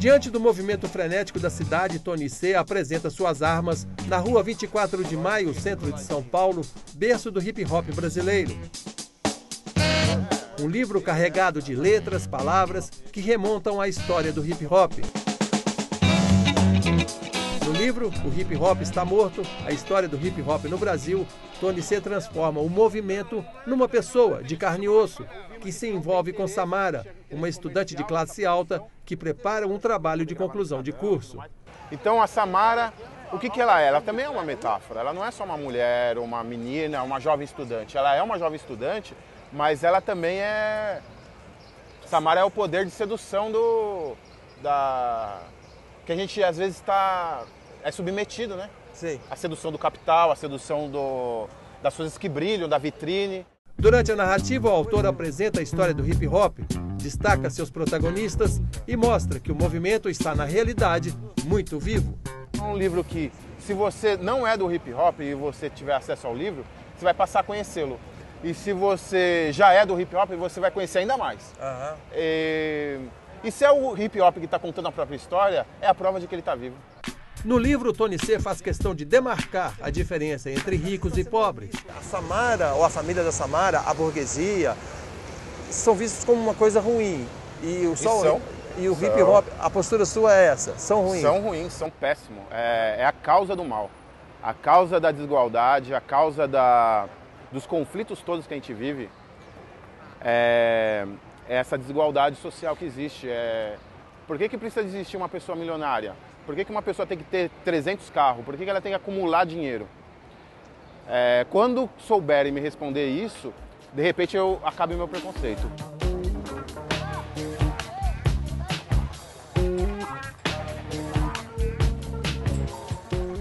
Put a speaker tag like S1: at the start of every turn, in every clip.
S1: Diante do movimento frenético da cidade, Tony C apresenta suas armas na Rua 24 de Maio, centro de São Paulo, berço do hip-hop brasileiro. Um livro carregado de letras, palavras que remontam à história do hip-hop. No livro, O Hip Hop Está Morto, a história do hip-hop no Brasil, Tony C transforma o movimento numa pessoa de carne e osso, que se envolve com Samara, uma estudante de classe alta que prepara um trabalho de conclusão de curso.
S2: Então a Samara, o que ela é? Ela também é uma metáfora. Ela não é só uma mulher, uma menina, uma jovem estudante. Ela é uma jovem estudante, mas ela também é... Samara é o poder de sedução que a gente às vezes é submetido, né?
S1: Sim.
S2: A sedução do capital, a sedução das coisas que brilham, da vitrine.
S1: Durante a narrativa, o autor apresenta a história do hip-hop, destaca seus protagonistas e mostra que o movimento está, na realidade, muito vivo.
S2: É um livro que, se você não é do hip-hop e você tiver acesso ao livro, você vai passar a conhecê-lo. E se você já é do hip-hop, você vai conhecer ainda mais.
S1: Uhum.
S2: E se é o hip-hop que está contando a própria história, é a prova de que ele está vivo.
S1: No livro, Tony C faz questão de demarcar a diferença entre ricos e pobres.
S3: A Samara, ou a família da Samara, a burguesia, são vistos como uma coisa ruim. E o hip-hop, a postura sua é essa? São ruins?
S2: São ruins, são péssimos. É a causa do mal. A causa da desigualdade, a causa dos conflitos todos que a gente vive. É essa desigualdade social que existe. Por que precisa existir uma pessoa milionária? Por que uma pessoa tem que ter 300 carros? Por que ela tem que acumular dinheiro? Quando souberem me responder isso, de repente eu acabo o meu preconceito.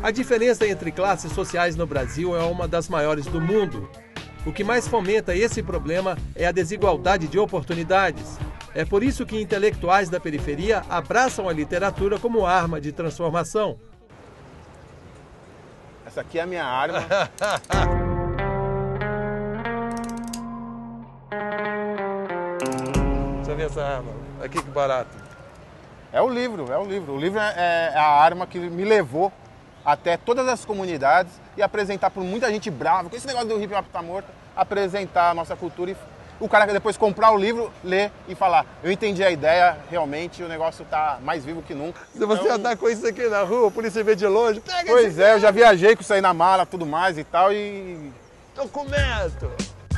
S1: A diferença entre classes sociais no Brasil é uma das maiores do mundo. O que mais fomenta esse problema é a desigualdade de oportunidades. É por isso que intelectuais da periferia abraçam a literatura como arma de transformação.
S2: Essa aqui é a minha arma.
S1: Deixa eu ver essa arma. Aqui que barato.
S2: É o livro. O livro é a arma que me levou até todas as comunidades e apresentar por muita gente brava, com esse negócio do hip hop tá morto, apresentar a nossa cultura e o cara que depois comprar o livro, ler e falar, eu entendi a ideia, realmente o negócio tá mais vivo que nunca.
S1: Se você andar com isso aqui na rua, a polícia vê de longe, pega
S2: Pois é, eu já viajei com isso aí na mala, tudo mais e tal, e...
S1: documento!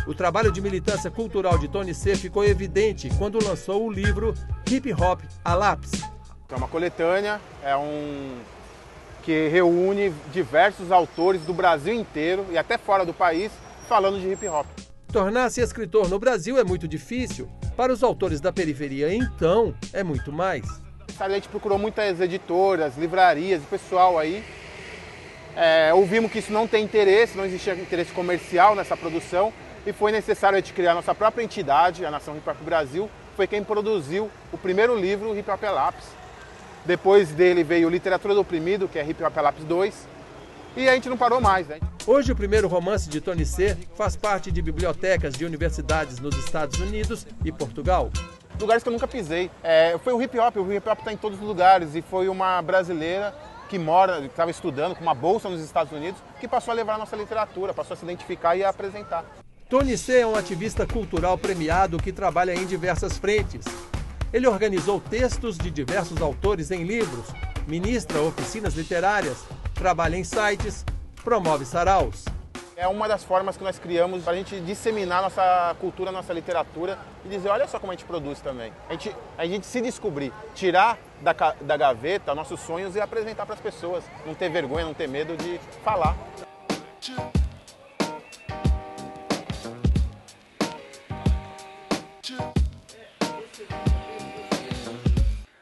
S1: O trabalho de militância cultural de Tony C ficou evidente quando lançou o livro Hip Hop a Lápis.
S2: É uma coletânea, que reúne diversos autores do Brasil inteiro e até fora do país falando de hip hop.
S1: Tornar-se escritor no Brasil é muito difícil. Para os autores da periferia, então, é muito mais.
S2: A gente procurou muitas editoras, livrarias, o pessoal aí. Ouvimos que isso não tem interesse, não existia interesse comercial nessa produção e foi necessário a gente criar nossa própria entidade, a Nação Hip Hop Brasil. Foi quem produziu o primeiro livro, o Hip Hop a Lápis. Depois dele veio Literatura do Oprimido, que é Hip Hop a Lápis 2. E a gente não parou mais, né?
S1: Hoje o primeiro romance de Tony C faz parte de bibliotecas de universidades nos Estados Unidos e Portugal.
S2: Lugares que eu nunca pisei. Foi o hip hop está em todos os lugares e foi uma brasileira que estava estudando com uma bolsa nos Estados Unidos, que passou a levar a nossa literatura, passou a se identificar e a apresentar.
S1: Tony C é um ativista cultural premiado que trabalha em diversas frentes. Ele organizou textos de diversos autores em livros, ministra oficinas literárias, trabalha em sites, promove saraus.
S2: É uma das formas que nós criamos para a gente disseminar nossa cultura, nossa literatura e dizer, olha só como a gente produz também. A gente se descobrir, tirar da gaveta nossos sonhos e apresentar para as pessoas. Não ter vergonha, não ter medo de falar.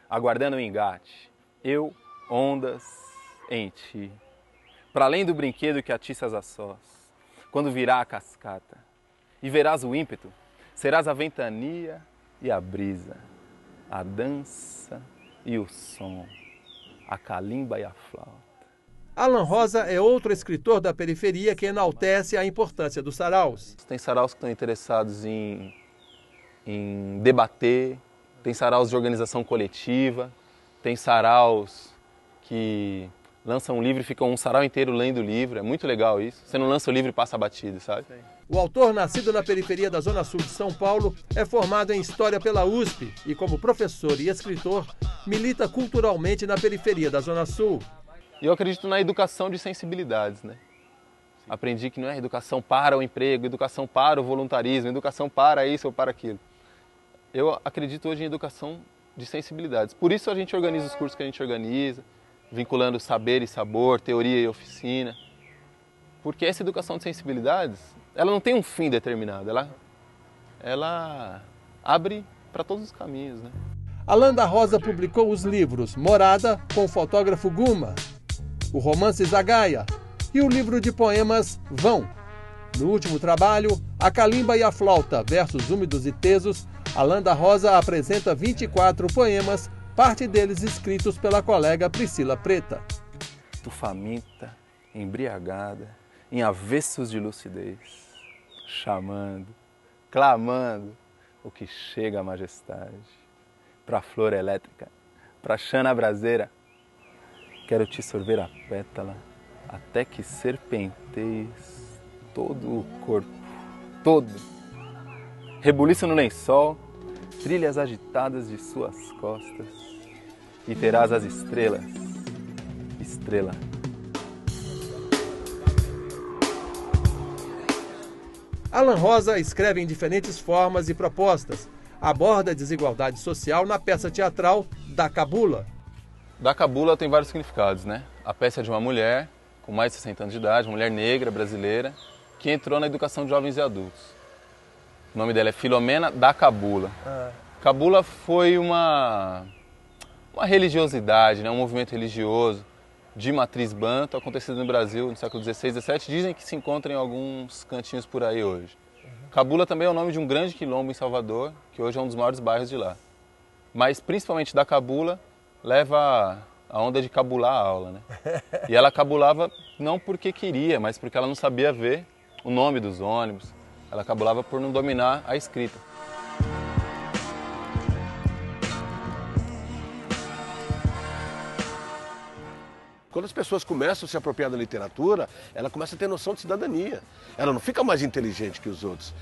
S4: Aguardando o engate, eu, ondas, em ti. Para além do brinquedo que atiças a sós, quando virá a cascata, e verás o ímpeto, serás a ventania e a brisa, a dança e o som, a calimba e a flauta.
S1: Alan Rosa é outro escritor da periferia que enaltece a importância dos saraus.
S4: Tem saraus que estão interessados em debater, tem saraus de organização coletiva, tem saraus que lançam um livro e ficam um sarau inteiro lendo o livro. É muito legal isso. Você não lança o livro e passa batido, sabe?
S1: O autor, nascido na periferia da Zona Sul de São Paulo, é formado em História pela USP e, como professor e escritor, milita culturalmente na periferia da Zona Sul.
S4: E eu acredito na educação de sensibilidades, né? Aprendi que não é educação para o emprego, educação para o voluntarismo, educação para isso ou para aquilo. Eu acredito hoje em educação de sensibilidades. Por isso a gente organiza os cursos que a gente organiza, vinculando saber e sabor, teoria e oficina. Porque essa educação de sensibilidades, ela não tem um fim determinado, ela abre para todos os caminhos, né?
S1: Alan da Rosa publicou os livros Morada, com o fotógrafo Guma, o romance Zagaia e o livro de poemas Vão. No último trabalho, A Calimba e a Flauta, versos úmidos e tesos, Alan da Rosa apresenta 24 poemas, parte deles escritos pela colega Priscila Preta.
S4: Tu faminta, embriagada, em avessos de lucidez, chamando, clamando, o que chega à majestade, pra flor elétrica, pra chana braseira, quero te sorver a pétala, até que serpenteis todo o corpo, todo. Rebuliça no lençol, trilhas agitadas de suas costas, e terás as estrelas, estrela.
S1: Alan Rosa escreve em diferentes formas e propostas. Aborda a desigualdade social na peça teatral Da Cabula.
S4: Da Cabula tem vários significados, né? A peça é de uma mulher com mais de 60 anos de idade, uma mulher negra, brasileira, que entrou na educação de jovens e adultos. O nome dela é Filomena da Cabula. Cabula foi uma religiosidade, né? Um movimento religioso de matriz banto, acontecido no Brasil no século XVI e XVII. Dizem que se encontra em alguns cantinhos por aí hoje. Cabula também é o nome de um grande quilombo em Salvador, que hoje é um dos maiores bairros de lá. Mas principalmente da Cabula leva a onda de cabular a aula, né? E ela cabulava não porque queria, mas porque ela não sabia ver o nome dos ônibus. Ela cabulava por não dominar a escrita.
S5: Quando as pessoas começam a se apropriar da literatura, ela começa a ter noção de cidadania. Ela não fica mais inteligente que os outros.